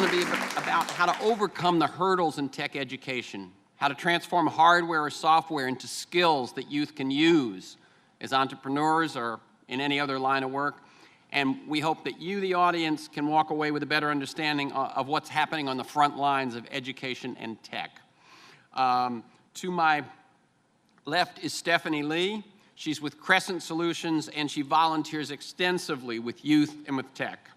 going to be about how to overcome the hurdles in tech education, how to transform hardware or software into skills that youth can use as entrepreneurs or in any other line of work. And we hope that you, the audience, can walk away with a better understanding of what's happening on the front lines of education and tech. To my left is Stephanie Lee. She's with Crescent Solutions, and she volunteers extensively with youth and with tech.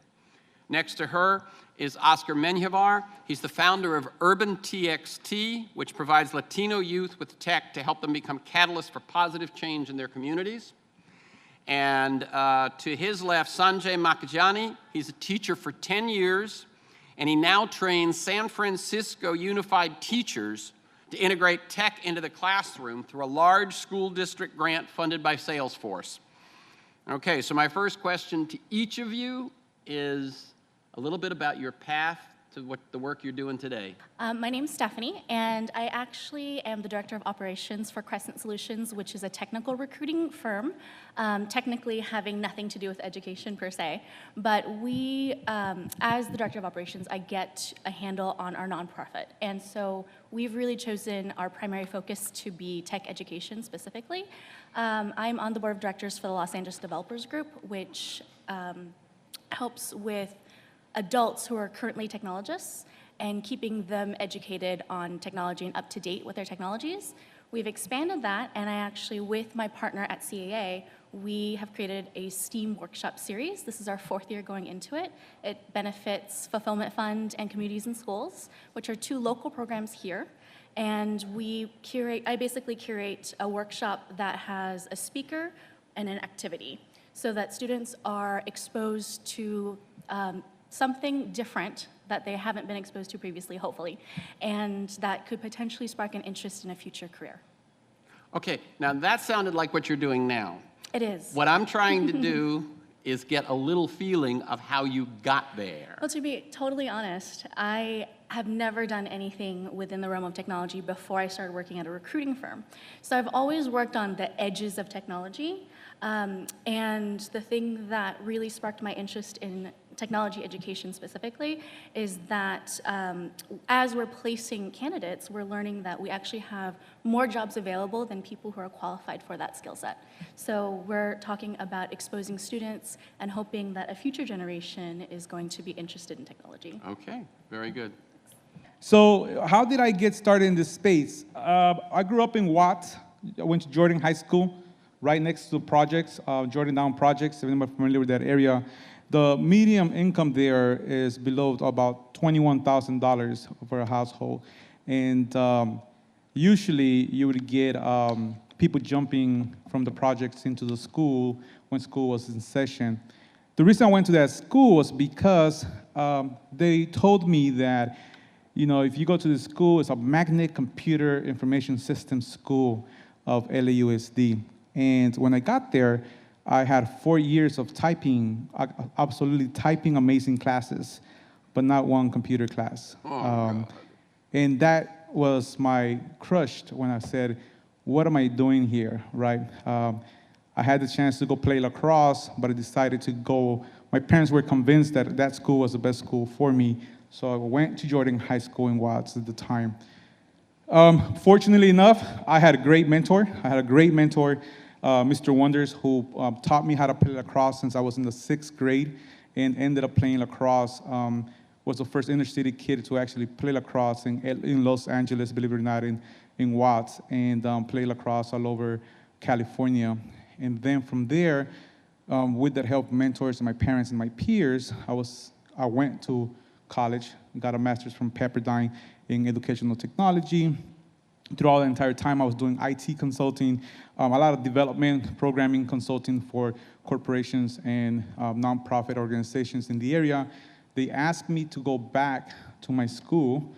Next to her is Oscar Menjivar. He's the founder of Urban TXT, which provides Latino youth with tech to help them become catalysts for positive change in their communities. And to his left, Sanjay Makajani. He's a teacher for 10 years, and he now trains San Francisco Unified teachers to integrate tech into the classroom through a large school district grant funded by Salesforce. Okay, so my first question to each of you is a little bit about your path to what the work you're doing today. My name's Stephanie, and I actually am the Director of Operations for Crescent Solutions, which is a technical recruiting firm, technically having nothing to do with education per se. But we, as the Director of Operations, I get a handle on our nonprofit. And so we've really chosen our primary focus to be tech education specifically. I'm on the Board of Directors for the Los Angeles Developers Group, which helps with adults who are currently technologists and keeping them educated on technology and up to date with their technologies. We've expanded that, and I actually, with my partner at CAA, we have created a STEAM workshop series. This is our 4th year going into it. It benefits Fulfillment Fund and Communities in Schools, which are 2 local programs here. And I basically curate a workshop that has a speaker and an activity so that students are exposed to something different that they haven't been exposed to previously, hopefully, and that could potentially spark an interest in a future career. Okay, now that sounded like what you're doing now. It is. What I'm trying to do is get a little feeling of how you got there. Well, to be totally honest, I have never done anything within the realm of technology before I started working at a recruiting firm. So I've always worked on the edges of technology, and the thing that really sparked my interest in technology education specifically is that as we're placing candidates, we're learning that we actually have more jobs available than people who are qualified for that skill set. So we're talking about exposing students and hoping that a future generation is going to be interested in technology. Okay, very good. So how did I get started in this space? I grew up in Watts. I went to Jordan High School, right next to projects, Jordan Down Projects, if anyone familiar with that area. The median income there is below about $21,000 for a household. And usually you would get people jumping from the projects into the school when school was in session. The reason I went to that school was because they told me that, you know, if you go to the school, it's a Magnet Computer Information Systems School of LAUSD. And when I got there, I had 4 years of typing, absolutely typing amazing classes, but not one computer class. And that was my crush when I said, what am I doing here, right? I had the chance to go play lacrosse, but I decided to go. My parents were convinced that that school was the best school for me, so I went to Jordan High School in Watts at the time. Fortunately enough, I had a great mentor. Mr. Wonders, who taught me how to play lacrosse since I was in the 6th grade and ended up playing lacrosse. Was the first inner city kid to actually play lacrosse in Los Angeles, believe it or not, in Watts, and play lacrosse all over California. And then from there, with that help, mentors and my parents and my peers, I went to college, got a master's from Pepperdine in educational technology. Throughout the entire time, I was doing IT consulting, a lot of development, programming consulting for corporations and nonprofit organizations in the area. They asked me to go back to my school,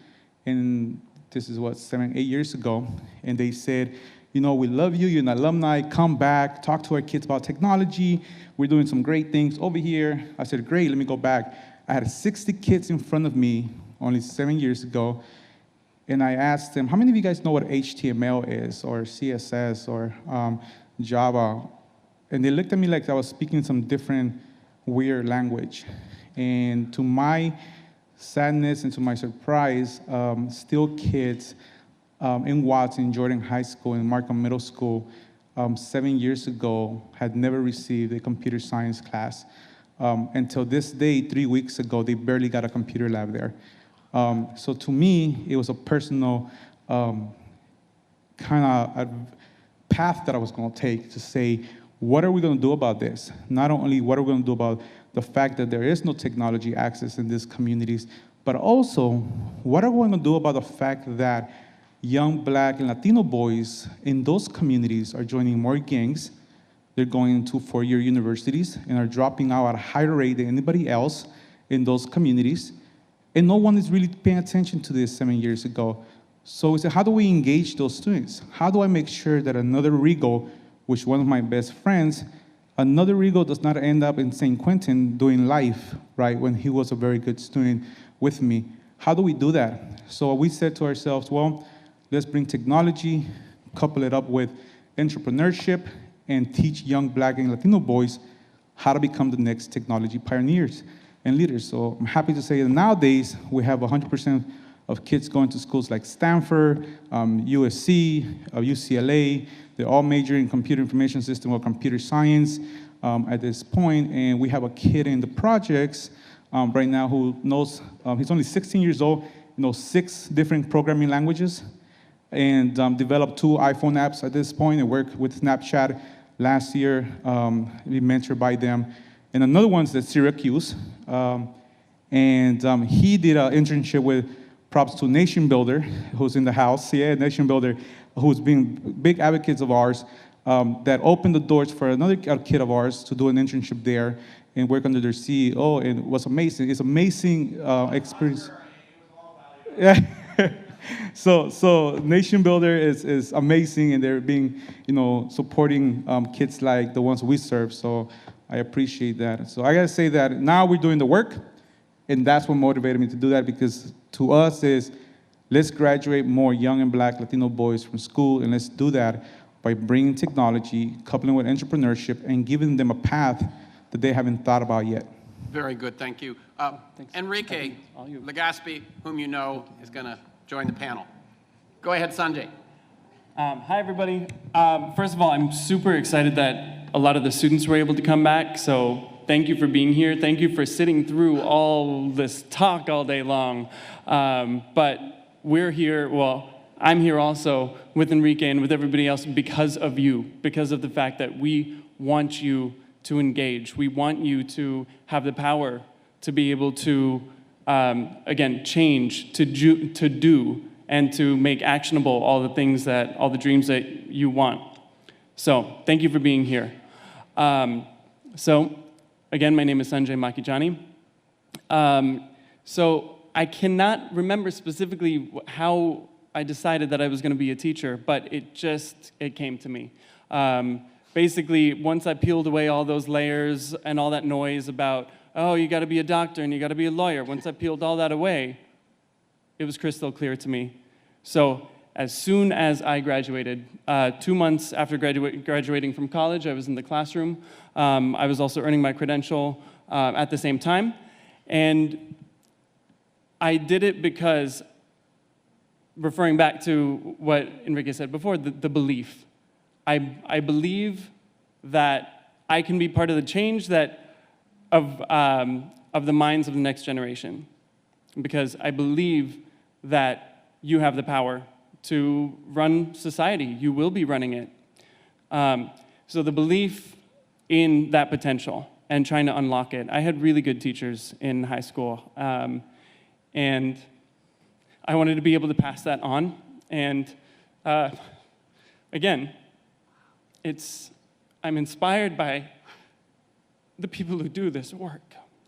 and this is what, 7, 8 years ago, and they said, you know, we love you, you're an alumni, come back, talk to our kids about technology, we're doing some great things over here. I said, great, let me go back. I had 60 kids in front of me only 7 years ago, and I asked them, how many of you guys know what HTML is, or CSS, or Java? And they looked at me like I was speaking some different weird language. And to my sadness and to my surprise, still kids in Watts, in Jordan High School, in Markham Middle School, 7 years ago, had never received a computer science class. Until this day, 3 weeks ago, they barely got a computer lab there. So to me, it was a personal kind of path that I was going to take to say, what are we going to do about this? Not only what are we going to do about the fact that there is no technology access in these communities, but also, what are we going to do about the fact that young Black and Latino boys in those communities are joining more gangs, they're going into four-year universities, and are dropping out at a higher rate than anybody else in those communities, and no one is really paying attention to this 7 years ago. So we said, how do we engage those students? How do I make sure that another Rigo, which one of my best friends, another Rigo does not end up in St. Quentin doing life, right, when he was a very good student with me? How do we do that? So we said to ourselves, well, let's bring technology, couple it up with entrepreneurship, and teach young Black and Latino boys how to become the next technology pioneers and leaders. So I'm happy to say that nowadays we have 100% of kids going to schools like Stanford, USC, UCLA. They're all majoring in computer information system or computer science at this point. And we have a kid in the projects right now who knows, he's only 16 years old, knows 6 different programming languages, and developed 2 iPhone apps at this point, and worked with Snapchat last year, be mentored by them. And another one's at Syracuse, and he did an internship with, props to Nation Builder, who's in the house, Nation Builder, who's been big advocates of ours, that opened the doors for another kid of ours to do an internship there and work under their CEO, and it was amazing. It's amazing experience. Yeah. So Nation Builder is amazing, and they're being, supporting kids like the ones we serve. So I appreciate that. So I gotta say that now we're doing the work, and that's what motivated me to do that, because to us is, let's graduate more young and Black Latino boys from school, and let's do that by bringing technology, coupling with entrepreneurship, and giving them a path that they haven't thought about yet. Very good, thank you. Enrique Legaspi, whom you know, is going to join the panel. Go ahead, Sanjay. Hi, everybody. First of all, I'm super excited that a lot of the students were able to come back, so thank you for being here. Thank you for sitting through all this talk all day long. But we're here, well, I'm here also with Enrique and with everybody else because of you, because of the fact that we want you to engage. We want you to have the power to be able to, again, change, to do, and to make actionable all the things that, all the dreams that you want. So thank you for being here. So again, my name is Sanjay Makijani. So I cannot remember specifically how I decided that I was going to be a teacher, but it came to me. Basically, once I peeled away all those layers and all that noise about, oh, you got to be a doctor and you got to be a lawyer, once I peeled all that away, it was crystal clear to me. So as soon as I graduated, 2 months after graduating from college, I was in the classroom. I was also earning my credential at the same time. And I did it because, referring back to what Enrique said before, the belief. I believe that I can be part of the change of the minds of the next generation, because I believe that you have the power to run society. You will be running it. So the belief in that potential and trying to unlock it. I had really good teachers in high school, and I wanted to be able to pass that on. And again, I'm inspired by the people who do this work.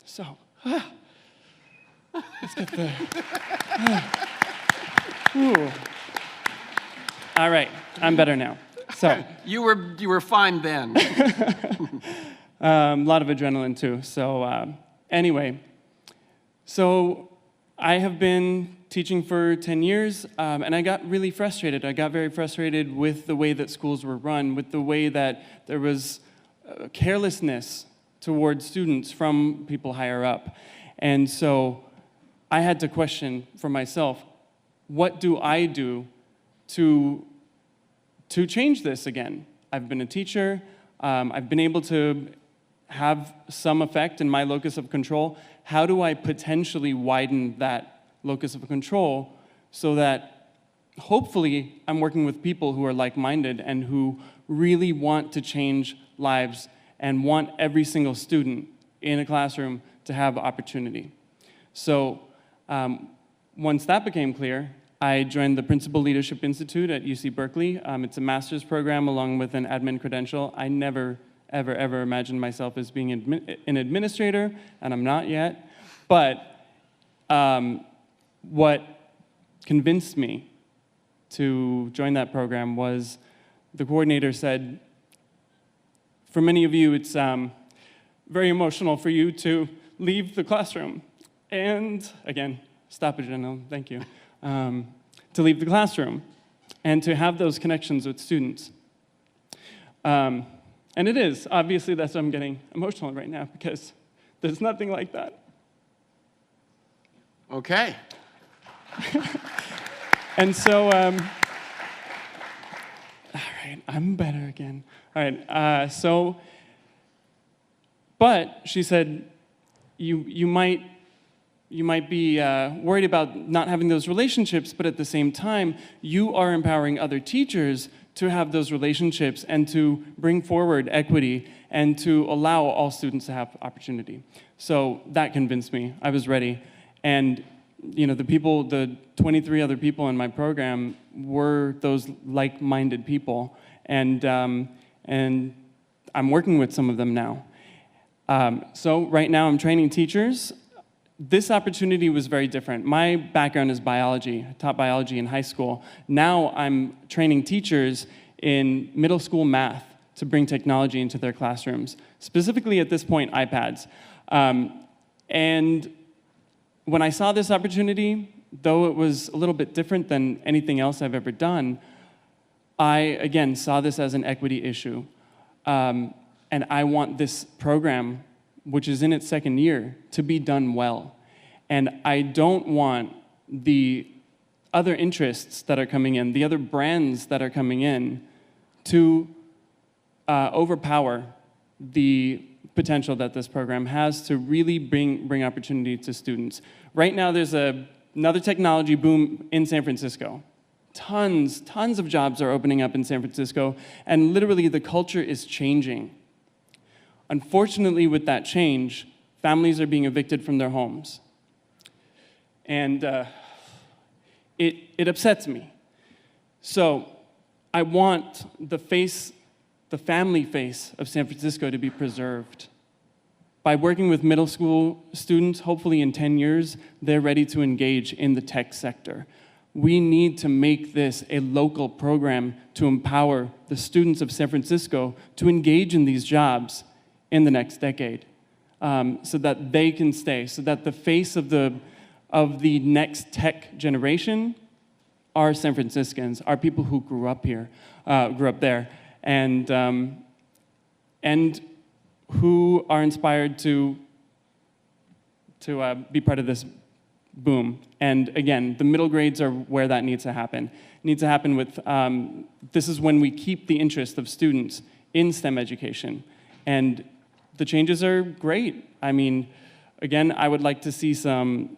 So, let's get the, all right, I'm better now. So You were fine then. a lot of adrenaline too. So anyway, so I have been teaching for 10 years, and I got really frustrated. I got very frustrated with the way that schools were run, with the way that there was carelessness towards students from people higher up. And so I had to question for myself, what do I do to change this again? I've been a teacher. I've been able to have some effect in my locus of control. How do I potentially widen that locus of control so that hopefully I'm working with people who are like-minded and who really want to change lives and want every single student in a classroom to have opportunity? So once that became clear, I joined the Principal Leadership Institute at UC Berkeley. It's a master's program along with an admin credential. I never, ever imagined myself as being an administrator, and I'm not yet. But what convinced me to join that program was the coordinator said, for many of you, it's very emotional for you to leave the classroom. And again, stop it, Janelle, thank you. To leave the classroom and to have those connections with students. And it is, obviously that's why I'm getting emotional right now, because there's nothing like that. Okay. And so, all right, I'm better again. All right, but she said, you might be worried about not having those relationships, but at the same time, you are empowering other teachers to have those relationships and to bring forward equity and to allow all students to have opportunity. So that convinced me. I was ready. And the 23 other people in my program were those like-minded people. And I'm working with some of them now. So right now I'm training teachers. This opportunity was very different. My background is biology. I taught biology in high school. Now I'm training teachers in middle school math to bring technology into their classrooms, specifically at this point, iPads. And when I saw this opportunity, though it was a little bit different than anything else I've ever done, I, again, saw this as an equity issue. And I want this program, which is in its second year, to be done well. And I don't want the other interests that are coming in, the other brands that are coming in, to overpower the potential that this program has to really bring opportunity to students. Right now, there's another technology boom in San Francisco. Tons of jobs are opening up in San Francisco, and literally the culture is changing. Unfortunately, with that change, families are being evicted from their homes. And it upsets me. So I want the family face of San Francisco to be preserved. By working with middle school students, hopefully in 10 years, they're ready to engage in the tech sector. We need to make this a local program to empower the students of San Francisco to engage in these jobs in the next decade, so that they can stay, so that the face of the next tech generation are San Franciscans, are people who grew up here, grew up there, and who are inspired to be part of this boom. And again, the middle grades are where that needs to happen. It needs to happen with, this is when we keep the interest of students in STEM education. And the changes are great. I mean, again, I would like to see some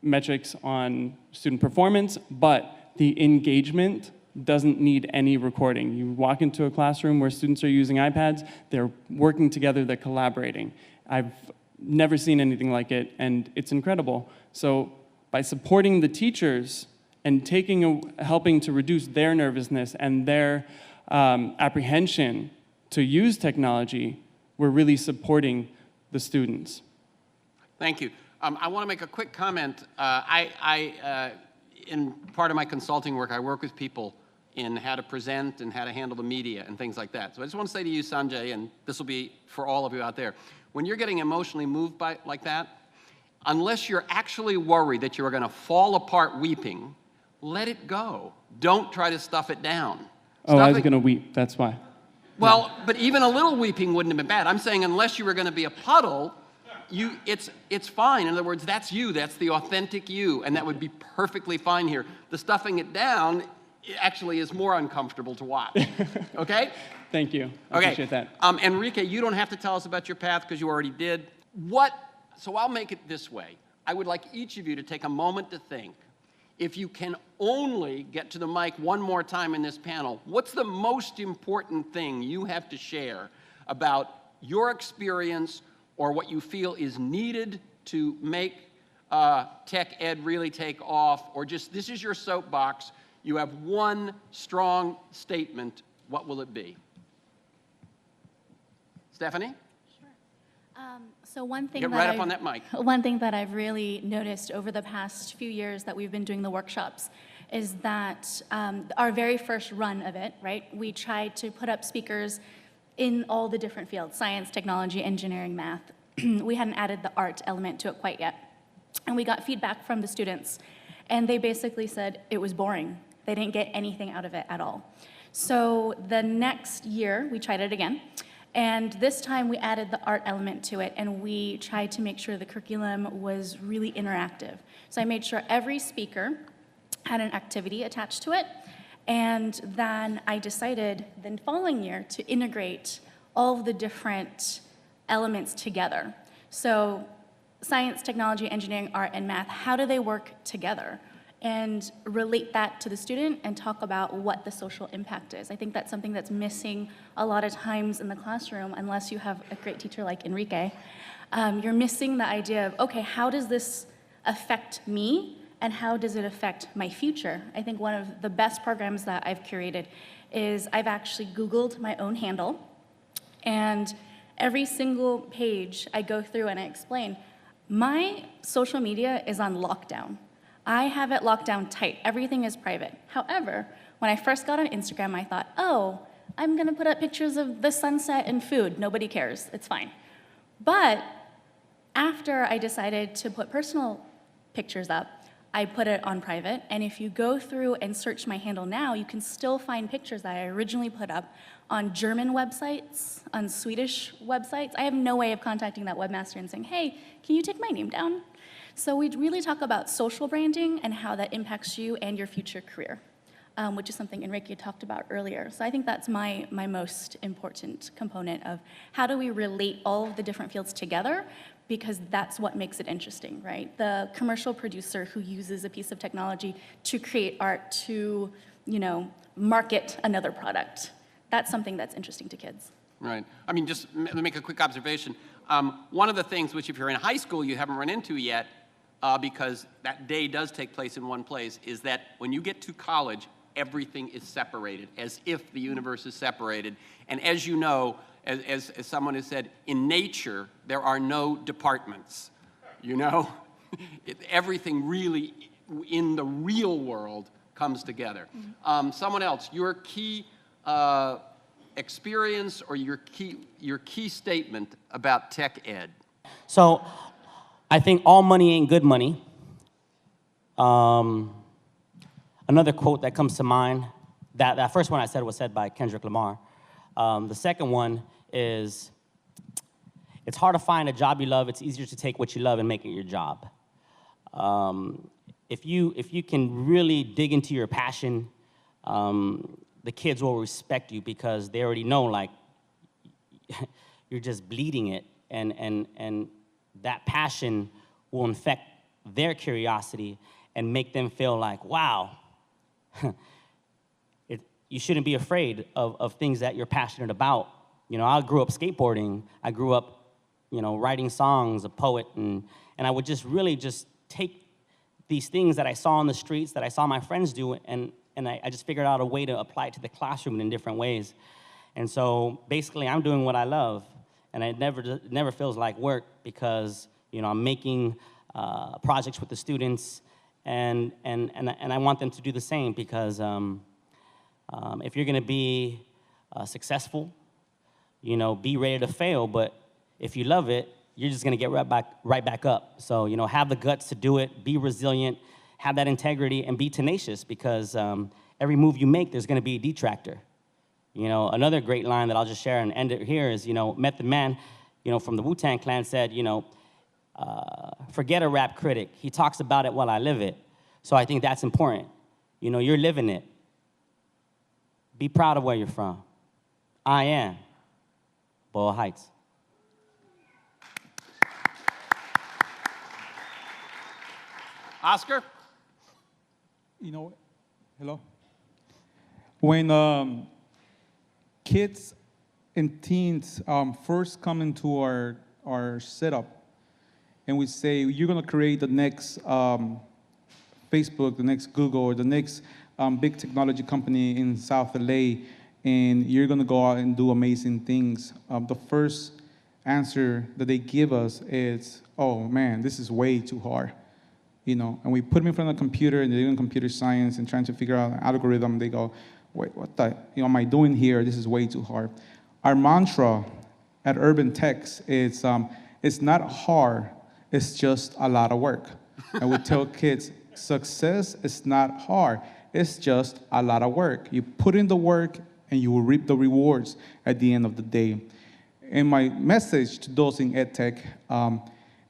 metrics on student performance, but the engagement doesn't need any recording. You walk into a classroom where students are using iPads, they're working together, they're collaborating. I've never seen anything like it, and it's incredible. So by supporting the teachers and helping to reduce their nervousness and their apprehension to use technology, we're really supporting the students. Thank you. I want to make a quick comment. In part of my consulting work, I work with people in how to present and how to handle the media and things like that. So I just want to say to you, Sanjay, and this will be for all of you out there, when you're getting emotionally moved by like that, unless you're actually worried that you're going to fall apart weeping, let it go. Don't try to stuff it down. Oh, I was going to weep, that's why. Well, but even a little weeping wouldn't have been bad. I'm saying unless you were going to be a puddle, it's fine. In other words, that's you. That's the authentic you, and that would be perfectly fine here. The stuffing it down actually is more uncomfortable to watch. Okay? Thank you. I appreciate that. Enrique, you don't have to tell us about your path because you already did. So I'll make it this way. I would like each of you to take a moment to think. If you can only get to the mic one more time in this panel, what's the most important thing you have to share about your experience or what you feel is needed to make TechEd really take off, or just this is your soapbox, you have one strong statement, what will it be? Stephanie? So one thing Get right up on that mic. One thing that I've really noticed over the past few years that we've been doing the workshops is that our very first run of it, right, we tried to put up speakers in all the different fields, science, technology, engineering, math. We hadn't added the art element to it quite yet. And we got feedback from the students, and they basically said it was boring. They didn't get anything out of it at all. So the next year, we tried it again. And this time we added the art element to it, and we tried to make sure the curriculum was really interactive. So I made sure every speaker had an activity attached to it, and then I decided the following year to integrate all of the different elements together. So science, technology, engineering, art, and math, how do they work together? And relate that to the student and talk about what the social impact is. I think that's something that's missing a lot of times in the classroom, unless you have a great teacher like Enrique. You're missing the idea of, okay, how does this affect me and how does it affect my future? I think one of the best programs that I've curated is I've actually Googled my own handle, and every single page I go through and I explain, my social media is on lockdown. I have it locked down tight. Everything is private. However, when I first got on Instagram, I thought, oh, I'm gonna put up pictures of the sunset and food. Nobody cares, it's fine. But after I decided to put personal pictures up, I put it on private, and if you go through and search my handle now, you can still find pictures that I originally put up on German websites, on Swedish websites. I have no way of contacting that webmaster and saying, hey, can you take my name down? So we really talk about social branding and how that impacts you and your future career, which is something Enrique talked about earlier. So I think that's my most important component of how do we relate all of the different fields together, because that's what makes it interesting, right? The commercial producer who uses a piece of technology to create art to, market another product. That's something that's interesting to kids. Right. I mean, just to make a quick observation. One of the things which if you're in high school you haven't run into yet, because that day does take place in one place, is that when you get to college, everything is separated, as if the universe is separated. And as you know, as someone has said, in nature, there are no departments, everything really, in the real world, comes together. Mm-hmm. Someone else, your key experience or your key statement about TechEd? So I think all money ain't good money. Another quote that comes to mind, that first one I said was said by Kendrick Lamar. The second one is, it's hard to find a job you love. It's easier to take what you love and make it your job. If you can really dig into your passion, the kids will respect you because they already know, like, you're just bleeding it, and that passion will infect their curiosity and make them feel like, wow, you shouldn't be afraid of things that you're passionate about. I grew up skateboarding. I grew up, writing songs, a poet, and I would just really just take these things that I saw on the streets, that I saw my friends do, and I just figured out a way to apply it to the classroom in different ways. And so basically, I'm doing what I love, and it never feels like work because I'm making projects with the students, and I want them to do the same because if you're going to be successful, be ready to fail. But if you love it, you're just going to get right back up. So have the guts to do it, be resilient, have that integrity, and be tenacious because every move you make, there's going to be a detractor. Another great line that I'll just share and end it here is, Method Man, from the Wu-Tang Clan said, forget a rap critic. He talks about it while I live it. So I think that's important. You know, you're living it. Be proud of where you're from. I am. Boyle Heights. Oscar? You know, hello? When kids and teens first come into our setup, and we say, you're gonna create the next Facebook, the next Google, or the next big technology company in South LA, and you're gonna go out and do amazing things. The first answer that they give us is, oh man, this is way too hard. You know, and we put them in front of the computer, and they're doing computer science and trying to figure out an algorithm. They go, wait, what the, am I doing here? This is way too hard. Our mantra at Urban Techs is, it's not hard, it's just a lot of work. And we tell kids, success is not hard, it's just a lot of work. You put in the work, and you will reap the rewards at the end of the day. And my message to those in EdTech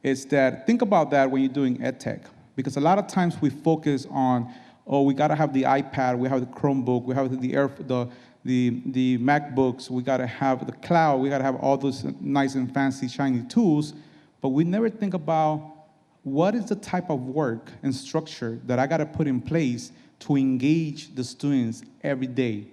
is that think about that when you're doing EdTech. Because a lot of times we focus on, oh, we gotta have the iPad, we have the Chromebook, we have the MacBooks, we gotta have the cloud, we gotta have all those nice and fancy, shiny tools, but we never think about what is the type of work and structure that I gotta put in place to engage the students every day.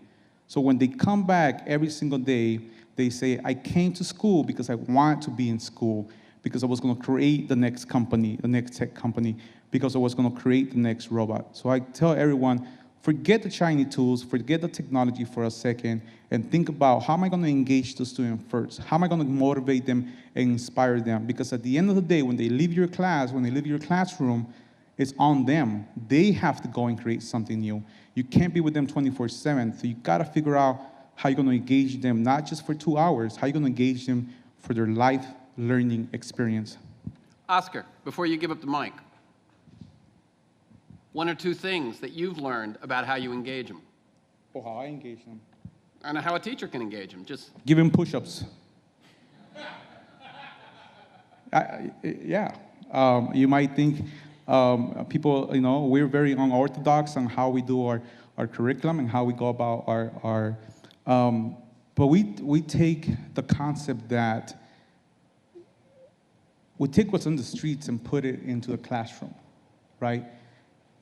So when they come back every single day, they say, I came to school because I want to be in school, because I was gonna create the next company, the next tech company, because I was gonna create the next robot. So I tell everyone, forget the shiny tools, forget the technology for a second, and think about how am I gonna engage the student first? How am I gonna motivate them and inspire them? Because at the end of the day, when they leave your class, when they leave your classroom, it's on them. They have to go and create something new. You can't be with them 24/7, so you gotta figure out how you're gonna engage them, not just for 2 hours, how you're gonna engage them for their life learning experience. Oscar, before you give up the mic, one or two things that you've learned about how you engage them, Oh, how I engage them. and how a teacher can engage them. Just Give them push-ups. Yeah. You might think people, you know, we're very unorthodox on how we do our curriculum and how we go about our but we take the concept that we take what's on the streets and put it into the classroom, right?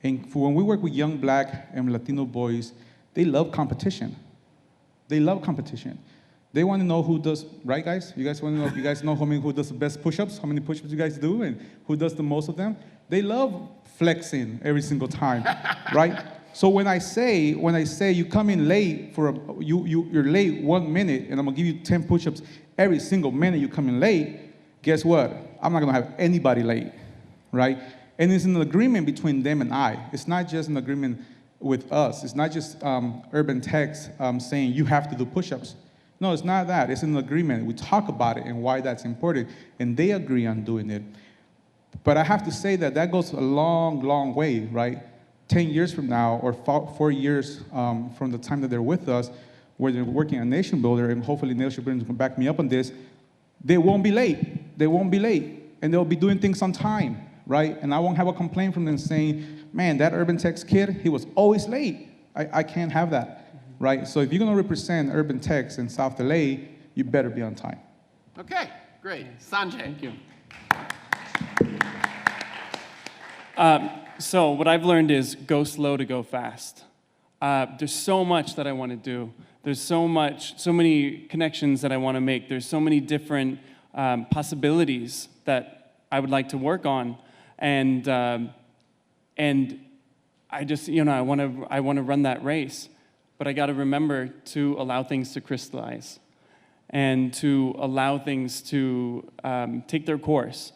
And for when we work with young Black and Latino boys, they love competition. They love competition. They want to know who does, right guys? You guys want to know if you guys know who does the best push-ups, how many push-ups you guys do, and who does the most of them? They love flexing every single time, right? So when I say you come in late you're late 1 minute, and I'm gonna give you 10 push-ups every single minute you come in late, guess what? I'm not gonna have anybody late, right? And it's an agreement between them and I. It's not just an agreement with us. It's not just Urban Techs saying you have to do push-ups. No, it's not that. It's an agreement. We talk about it and why that's important, and they agree on doing it. But I have to say that goes a long, long way, right? 10 years from now, or 4 years from the time that they're with us, where they're working on Nation Builder, and hopefully Nation Builder can back me up on this, they won't be late. They won't be late, and they'll be doing things on time, right? And I won't have a complaint from them saying, man, that Urban Techs kid, he was always late. I can't have that, right? So if you're gonna represent Urban Techs in South LA, you better be on time. okay, great. Sanjay. Thank you. So what I've learned is go slow to go fast. There's so much that I want to do. There's so many connections that I want to make. There's so many different possibilities that I would like to work on, and I just, I want to run that race, but I got to remember to allow things to crystallize, and to allow things to take their course.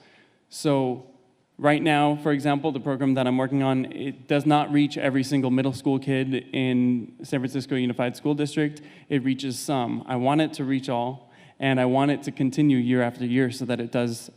So right now, for example, the program that I'm working on, it does not reach every single middle school kid in San Francisco Unified School District. It reaches some. I want it to reach all, and I want it to continue year after year so that it does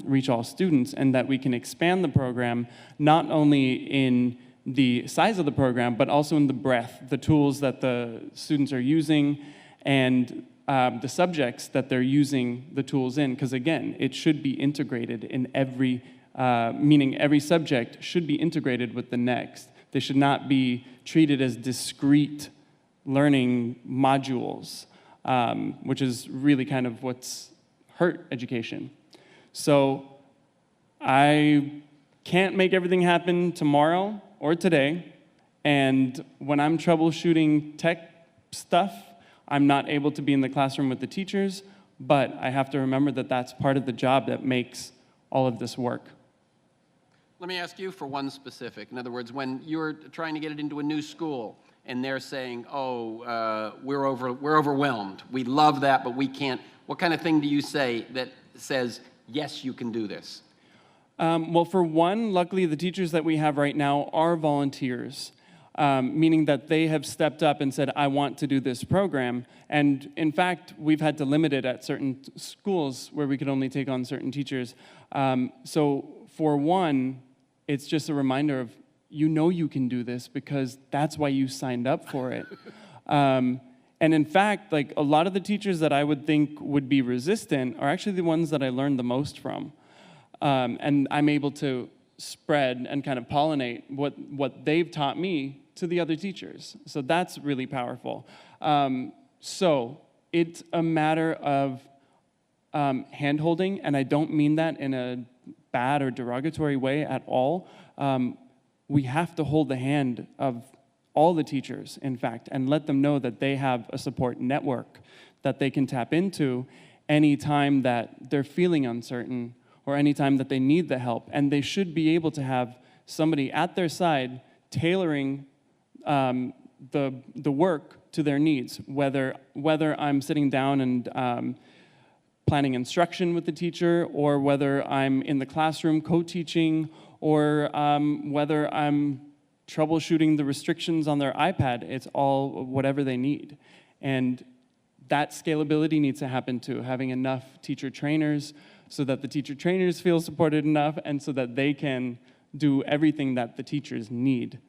reach all students, and that we can expand the program not only in the size of the program, but also in the breadth, the tools that the students are using, and the subjects that they're using the tools in, because again, it should be integrated in every, meaning every subject should be integrated with the next. They should not be treated as discrete learning modules, which is really kind of what's hurt education. So I can't make everything happen tomorrow or today, and when I'm troubleshooting tech stuff, I'm not able to be in the classroom with the teachers, but I have to remember that that's part of the job that makes all of this work. Let me ask you for one specific. In other words, when you're trying to get it into a new school and they're saying, oh, we're overwhelmed. We love that, but we can't. What kind of thing do you say that says, yes, you can do this? Well, for one, luckily the teachers that we have right now are volunteers. Meaning that they have stepped up and said, I want to do this program. And in fact, we've had to limit it at certain schools where we could only take on certain teachers. So for one, it's just a reminder of, you know you can do this because that's why you signed up for it. And in fact, like a lot of the teachers that I would think would be resistant are actually the ones that I learned the most from. And I'm able to spread and kind of pollinate what they've taught me to the other teachers. So that's really powerful. So it's a matter of hand-holding, and I don't mean that in a bad or derogatory way at all. We have to hold the hand of all the teachers, in fact, and let them know that they have a support network that they can tap into anytime that they're feeling uncertain or anytime that they need the help. And they should be able to have somebody at their side tailoring the work to their needs, whether I'm sitting down and planning instruction with the teacher, or whether I'm in the classroom co-teaching, or whether I'm troubleshooting the restrictions on their iPad. It's all whatever they need. And that scalability needs to happen too, having enough teacher trainers so that the teacher trainers feel supported enough and so that they can do everything that the teachers need.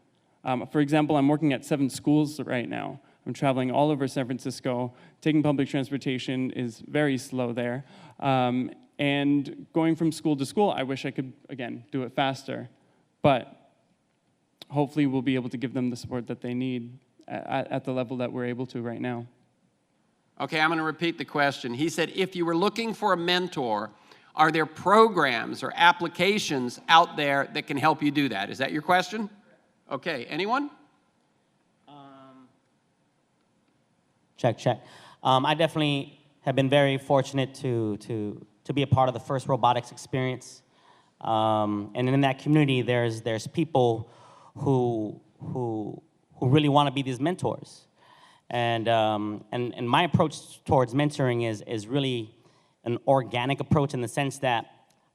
For example, I'm working at 7 schools right now. I'm traveling all over San Francisco. Taking public transportation is very slow there. And going from school to school, I wish I could, again, do it faster. But hopefully we'll be able to give them the support that they need at the level that we're able to right now. Okay, I'm going to repeat the question. He said, if you were looking for a mentor, are there programs or applications out there that can help you do that? Is that your question? Okay, anyone? Check. I definitely have been very fortunate to be a part of the first robotics experience. And in that community, there's people who really want to be these mentors. And my approach towards mentoring is really an organic approach in the sense that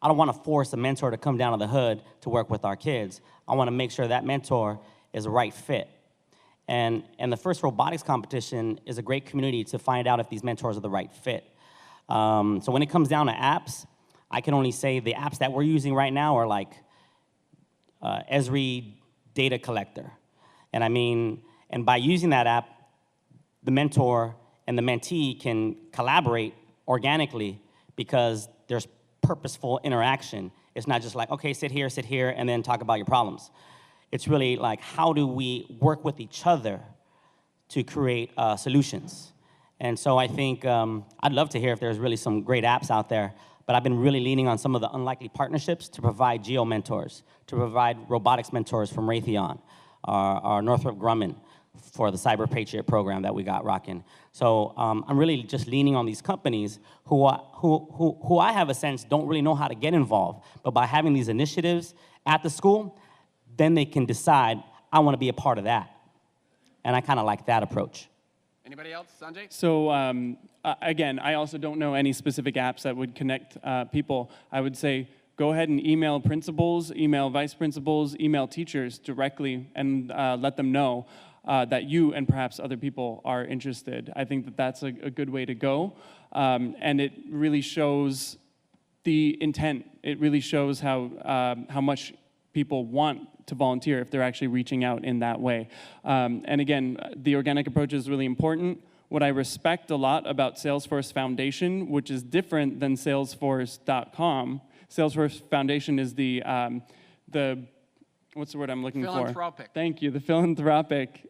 I don't want to force a mentor to come down to the hood to work with our kids. I want to make sure that mentor is a right fit. And the first robotics competition is a great community to find out if these mentors are the right fit. So when it comes down to apps, I can only say the apps that we're using right now are like Esri data collector. And by using that app, the mentor and the mentee can collaborate organically because there's purposeful interaction. It's not just like, okay, sit here, and then talk about your problems. It's really like, how do we work with each other to create solutions? And so I think I'd love to hear if there's really some great apps out there, but I've been really leaning on some of the unlikely partnerships to provide geo mentors, to provide robotics mentors from Raytheon, or Northrop Grumman for the Cyber Patriot program that we got rocking. So I'm really just leaning on these companies who I have a sense don't really know how to get involved, but by having these initiatives at the school, then they can decide, I want to be a part of that. And I kind of like that approach. Anybody else? Sanjay? So again, I also don't know any specific apps that would connect people. I would say go ahead and email principals, email vice principals, email teachers directly, and let them know that you and perhaps other people are interested. I think that that's a good way to go. And it really shows the intent. It really shows how much people want to volunteer if they're actually reaching out in that way. And again, the organic approach is really important. what I respect a lot about Salesforce Foundation, which is different than Salesforce.com. Salesforce Foundation is the what's the word I'm looking for? Philanthropic. Thank you, the philanthropic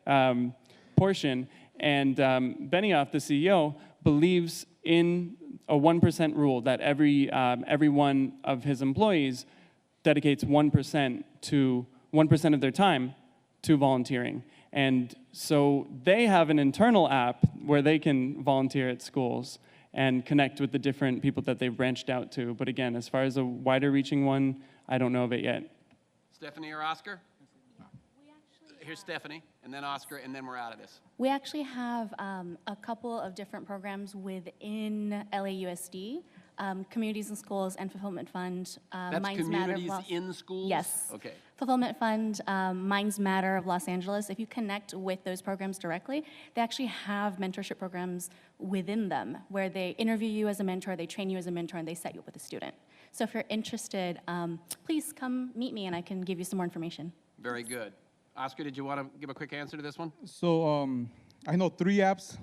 portion. And Benioff, the CEO, believes in a 1% rule, that every one of his employees dedicates 1% of their time to volunteering. And so they have an internal app where they can volunteer at schools and connect with the different people that they've branched out to. But again, as far as a wider reaching one, I don't know of it yet. Stephanie or Oscar? Here's Stephanie, and then Oscar, and then we're out of this. We actually have a couple of different programs within LAUSD, Communities in Schools and Fulfillment Fund. That's communities in schools? Yes. Okay. Fulfillment Fund, Minds Matter of Los Angeles. If you connect with those programs directly, they actually have mentorship programs within them where they interview you as a mentor, they train you as a mentor, and they set you up with a student. So if you're interested, please come meet me and I can give you some more information. Very good. Oscar, did you want to give a quick answer to this one? So I know 3 apps.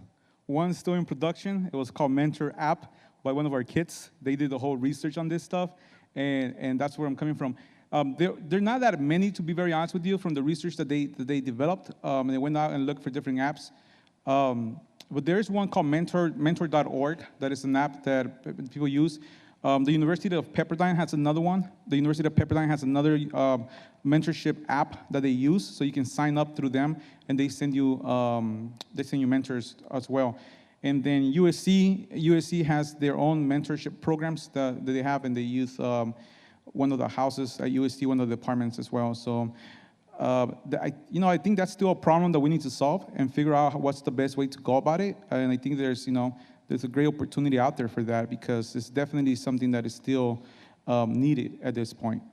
One's still in production. It was called Mentor App by one of our kids. They did the whole research on this stuff, and that's where I'm coming from. There are not that many, to be very honest with you, from the research that they developed. And they went out and looked for different apps. But there's one called mentor.org that is an app that people use. The University of Pepperdine has another one. The University of Pepperdine has another mentorship app that they use, so you can sign up through them, and they send you mentors as well. And then USC has their own mentorship programs that they have, and they use one of the houses at USC, one of the departments as well. So, I think that's still a problem that we need to solve and figure out what's the best way to go about it. And I think there's a great opportunity out there for that because it's definitely something that is still needed at this point.